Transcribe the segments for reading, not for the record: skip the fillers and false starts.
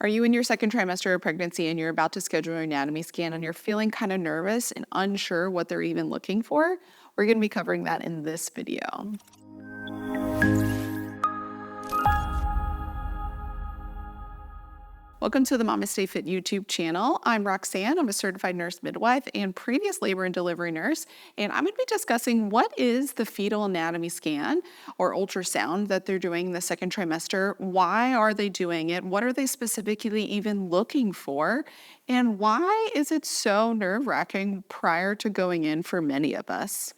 Are you in your second trimester of pregnancy and you're about to schedule your anatomy scan and you're feeling kind of nervous and unsure what they're even looking for? We're going to be covering that in this video. Welcome to the Mama Stay Fit YouTube channel. I'm Roxanne. I'm a certified nurse midwife and previous labor and delivery nurse, and I'm going to be discussing what is the fetal anatomy scan or ultrasound that they're doing in the second trimester. Why are they doing it? What are they specifically even looking for? And why is it so nerve-wracking prior to going in for many of us?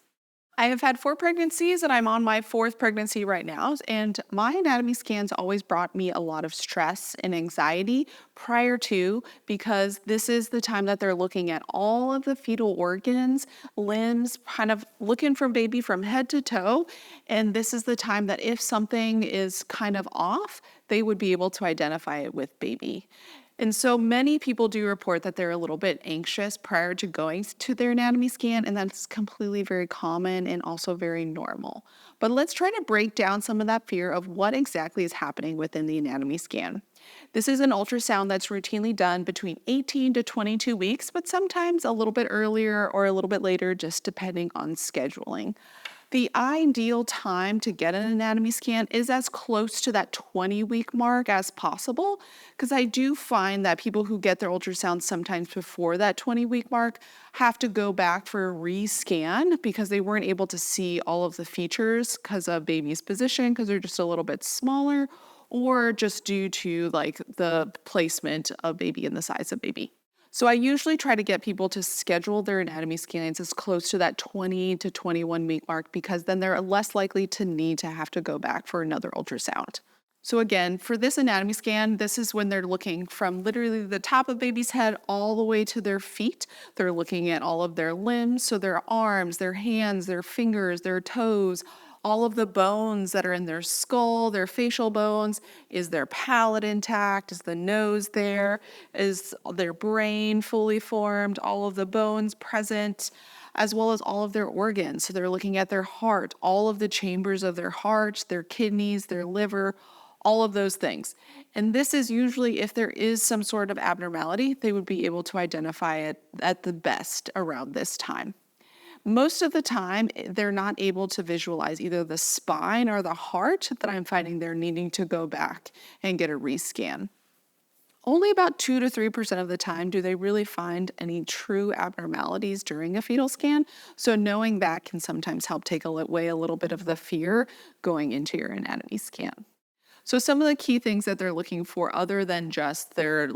I have had 4 pregnancies and I'm on my 4th pregnancy right now. And my anatomy scans always brought me a lot of stress and anxiety prior to, because this is the time that they're looking at all of the fetal organs, limbs, kind of looking for baby from head to toe. And this is the time that if something is kind of off, they would be able to identify it with baby. And so many people do report that they're a little bit anxious prior to going to their anatomy scan, and that's completely very common and also very normal. But let's try to break down some of that fear of what exactly is happening within the anatomy scan. This is an ultrasound that's routinely done between 18 to 22 weeks, but sometimes a little bit earlier or a little bit later, just depending on scheduling. The ideal time to get an anatomy scan is as close to that 20-week mark as possible, because I do find that people who get their ultrasound sometimes before that 20-week mark have to go back for a rescan because they weren't able to see all of the features because of baby's position, because they're just a little bit smaller, or just due to like the placement of baby and the size of baby. So I usually try to get people to schedule their anatomy scans as close to that 20 to 21 week mark, because then they're less likely to need to have to go back for another ultrasound. So again, for this anatomy scan, this is when they're looking from literally the top of baby's head all the way to their feet. They're looking at all of their limbs, so their arms, their hands, their fingers, their toes, all of the bones that are in their skull, their facial bones. Is their palate intact? Is the nose there? Is their brain fully formed? All of the bones present, as well as all of their organs. So they're looking at their heart, all of the chambers of their heart, their kidneys, their liver, all of those things. And this is usually, if there is some sort of abnormality, they would be able to identify it at the best around this time. Most of the time, they're not able to visualize either the spine or the heart, that I'm finding they're needing to go back and get a rescan. Only about 2 to 3% of the time do they really find any true abnormalities during a fetal scan. So knowing that can sometimes help take away a little bit of the fear going into your anatomy scan. So some of the key things that they're looking for, other than just their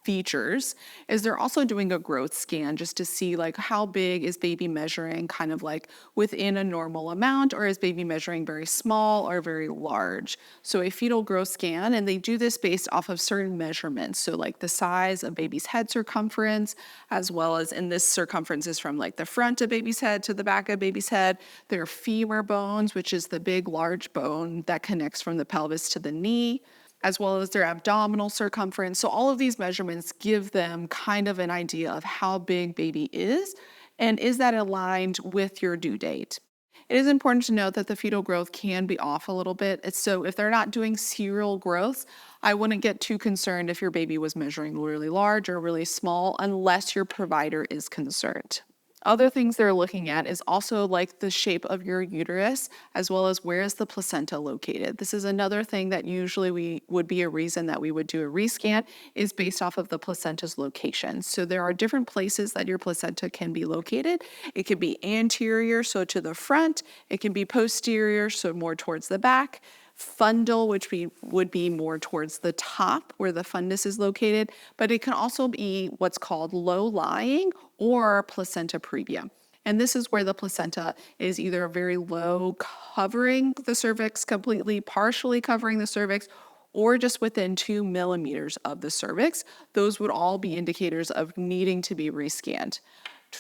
features, is they're also doing a growth scan just to see how big is baby measuring, kind of like within a normal amount, or is baby measuring very small or very large. So a fetal growth scan, and they do this based off of certain measurements. So like the size of baby's head circumference, as well as, in this circumference is from like the front of baby's head to the back of baby's head, their femur bones, which is the big large bone that connects from the pelvis to the knee, as well as their abdominal circumference. So all of these measurements give them kind of an idea of how big baby is, and is that aligned with your due date. It is important to note that the fetal growth can be off a little bit. So if they're not doing serial growths, I wouldn't get too concerned if your baby was measuring really large or really small, unless your provider is concerned. Other things they're looking at is also like the shape of your uterus, as well as where is the placenta located. This is another thing that usually would be a reason that we would do a rescan, is based off of the placenta's location. So there are different places that your placenta can be located. It could be anterior, so to the front. It can be posterior, so more towards the back. Fundal, which would be more towards the top where the fundus is located, but it can also be what's called low-lying or placenta previa. And this is where the placenta is either very low, covering the cervix completely, partially covering the cervix, or just within 2 millimeters of the cervix. Those would all be indicators of needing to be rescanned.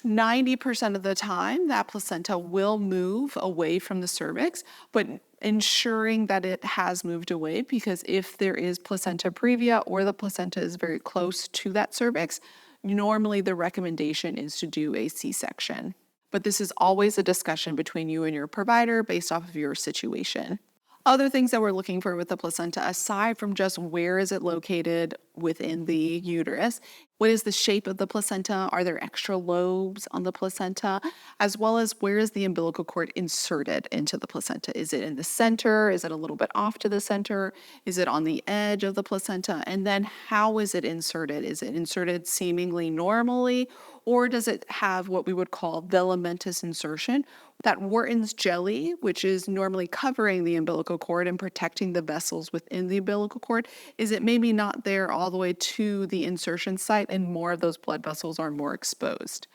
90% of the time, that placenta will move away from the cervix, but ensuring that it has moved away, because if there is placenta previa or the placenta is very close to that cervix, normally the recommendation is to do a C-section. But this is always a discussion between you and your provider based off of your situation. Other things that we're looking for with the placenta, aside from just where is it located within the uterus, what is the shape of the placenta? Are there extra lobes on the placenta? As well as where is the umbilical cord inserted into the placenta? Is it in the center? Is it a little bit off to the center? Is it on the edge of the placenta? And then how is it inserted? Is it inserted seemingly normally? Or does it have what we would call velamentous insertion? That Wharton's jelly, which is normally covering the umbilical cord and protecting the vessels within the umbilical cord, is it maybe not there all the way to the insertion site and more of those blood vessels are more exposed.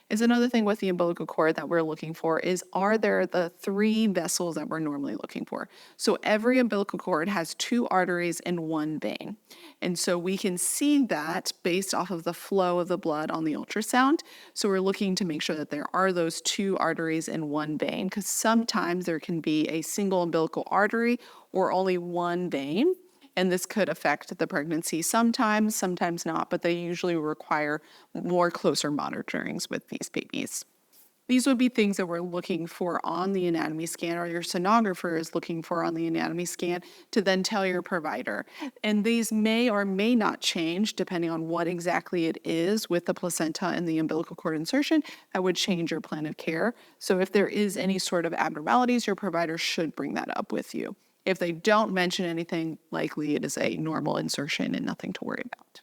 Is another thing with the umbilical cord that we're looking for is, are there the 3 vessels that we're normally looking for? So every umbilical cord has 2 arteries and 1 vein. And so we can see that based off of the flow of the blood on the ultrasound. So we're looking to make sure that there are those 2 arteries and 1 vein, because sometimes there can be a single umbilical artery or only 1 vein. And this could affect the pregnancy sometimes, sometimes not, but they usually require more closer monitorings with these babies. These would be things that we're looking for on the anatomy scan, or your sonographer is looking for on the anatomy scan to then tell your provider. And these may or may not change depending on what exactly it is with the placenta and the umbilical cord insertion that would change your plan of care. So if there is any sort of abnormalities, your provider should bring that up with you. If they don't mention anything, likely it is a normal insertion and nothing to worry about.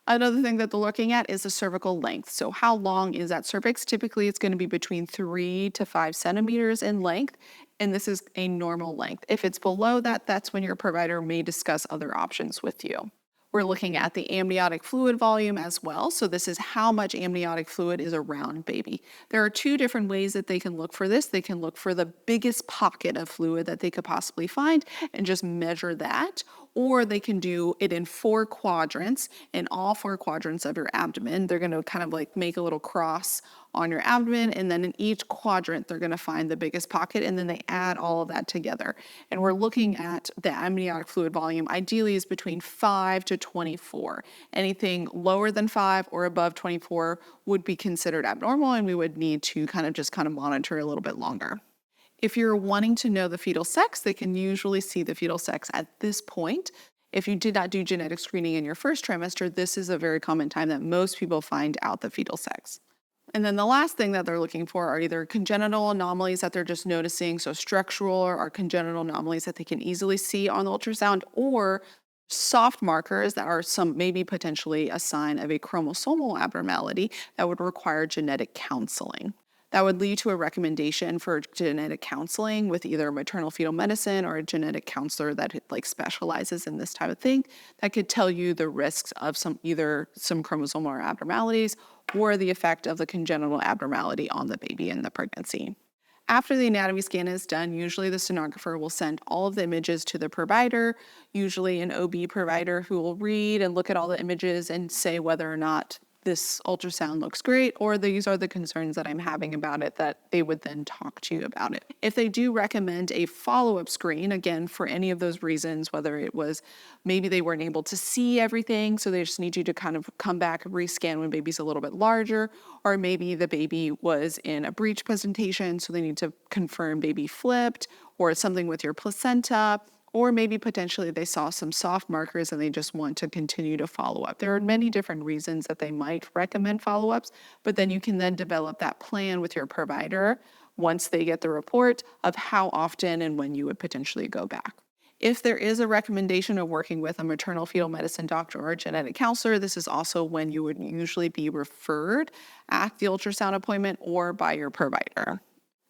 Another thing that they're looking at is the cervical length. So how long is that cervix? Typically, it's going to be between 3 to 5 centimeters in length, and this is a normal length. If it's below that, that's when your provider may discuss other options with you. We're looking at the amniotic fluid volume as well. So this is how much amniotic fluid is around baby. There are 2 different ways that they can look for this. They can look for the biggest pocket of fluid that they could possibly find and just measure that, or they can do it in 4 quadrants. In all 4 quadrants of your abdomen, they're going to kind of like make a little cross on your abdomen, and then in each quadrant they're going to find the biggest pocket, and then they add all of that together. And we're looking at the amniotic fluid volume ideally is between 5 to 24. Anything lower than 5 or above 24 would be considered abnormal, and we would need to kind of monitor a little bit longer. If you're wanting to know the fetal sex, they can usually see the fetal sex at this point. If you did not do genetic screening in your first trimester, this is a very common time that most people find out the fetal sex. And then the last thing that they're looking for are either congenital anomalies that they're just noticing, so structural or congenital anomalies that they can easily see on the ultrasound, or soft markers that are some maybe potentially a sign of a chromosomal abnormality that would require genetic counseling. That would lead to a recommendation for genetic counseling with either maternal fetal medicine or a genetic counselor that specializes in this type of thing that could tell you the risks of either some chromosomal abnormalities or the effect of the congenital abnormality on the baby in the pregnancy. After the anatomy scan is done, usually the sonographer will send all of the images to the provider, usually an OB provider who will read and look at all the images and say whether or not this ultrasound looks great, or these are the concerns that I'm having about it, that they would then talk to you about it. If they do recommend a follow-up screen, again, for any of those reasons, whether it was maybe they weren't able to see everything, so they just need you to kind of come back and rescan when baby's a little bit larger, or maybe the baby was in a breech presentation, so they need to confirm baby flipped, or something with your placenta, or maybe potentially they saw some soft markers and they just want to continue to follow up. There are many different reasons that they might recommend follow-ups, but then you can then develop that plan with your provider once they get the report of how often and when you would potentially go back. If there is a recommendation of working with a maternal fetal medicine doctor or a genetic counselor, this is also when you would usually be referred at the ultrasound appointment or by your provider.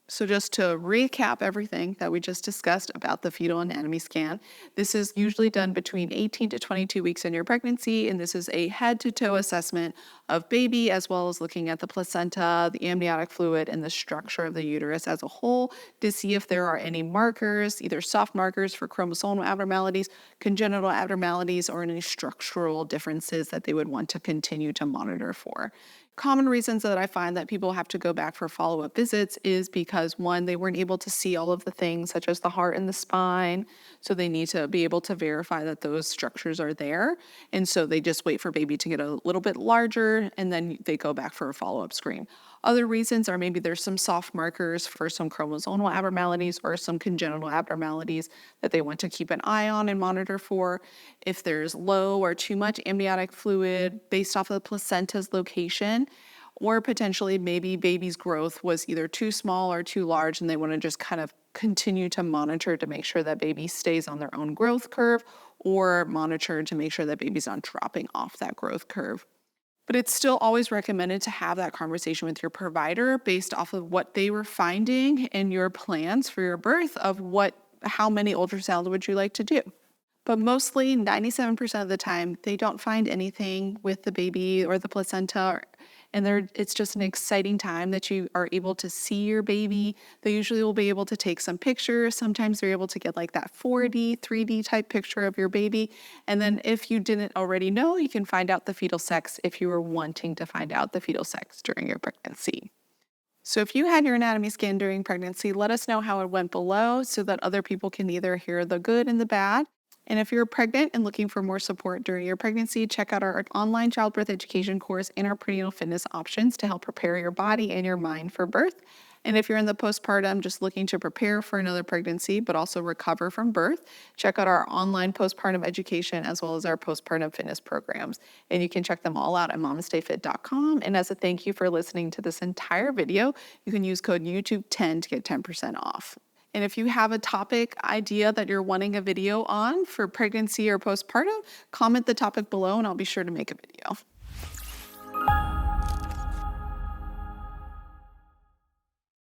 So just to recap everything that we just discussed about the fetal anatomy scan, this is usually done between 18 to 22 weeks in your pregnancy, and this is a head-to-toe assessment of baby, as well as looking at the placenta, the amniotic fluid, and the structure of the uterus as a whole to see if there are any markers, either soft markers for chromosomal abnormalities, congenital abnormalities, or any structural differences that they would want to continue to monitor for. Common reasons that I find that people have to go back for follow-up visits is because, one, they weren't able to see all of the things such as the heart and the spine, so they need to be able to verify that those structures are there, and so they just wait for baby to get a little bit larger and then they go back for a follow-up screen. Other reasons are maybe there's some soft markers for some chromosomal abnormalities or some congenital abnormalities that they want to keep an eye on and monitor for. If there's low or too much amniotic fluid based off of the placenta's location, or potentially maybe baby's growth was either too small or too large and they want to just kind of continue to monitor to make sure that baby stays on their own growth curve, or monitor to make sure that baby's not dropping off that growth curve. But it's still always recommended to have that conversation with your provider based off of what they were finding and your plans for your birth of how many ultrasounds would you like to do. But mostly 97% of the time, they don't find anything with the baby or the placenta, and it's just an exciting time that you are able to see your baby. They usually will be able to take some pictures. Sometimes they're able to get like that 4D, 3D type picture of your baby. And then if you didn't already know, you can find out the fetal sex if you were wanting to find out the fetal sex during your pregnancy. So if you had your anatomy scan during pregnancy, let us know how it went below so that other people can either hear the good and the bad. And if you're pregnant and looking for more support during your pregnancy, check out our online childbirth education course and our prenatal fitness options to help prepare your body and your mind for birth. And if you're in the postpartum, just looking to prepare for another pregnancy, but also recover from birth, check out our online postpartum education as well as our postpartum fitness programs. And you can check them all out at momstayfit.com. And as a thank you for listening to this entire video, you can use code YouTube10 to get 10% off. And if you have a topic idea that you're wanting a video on for pregnancy or postpartum, comment the topic below and I'll be sure to make a video.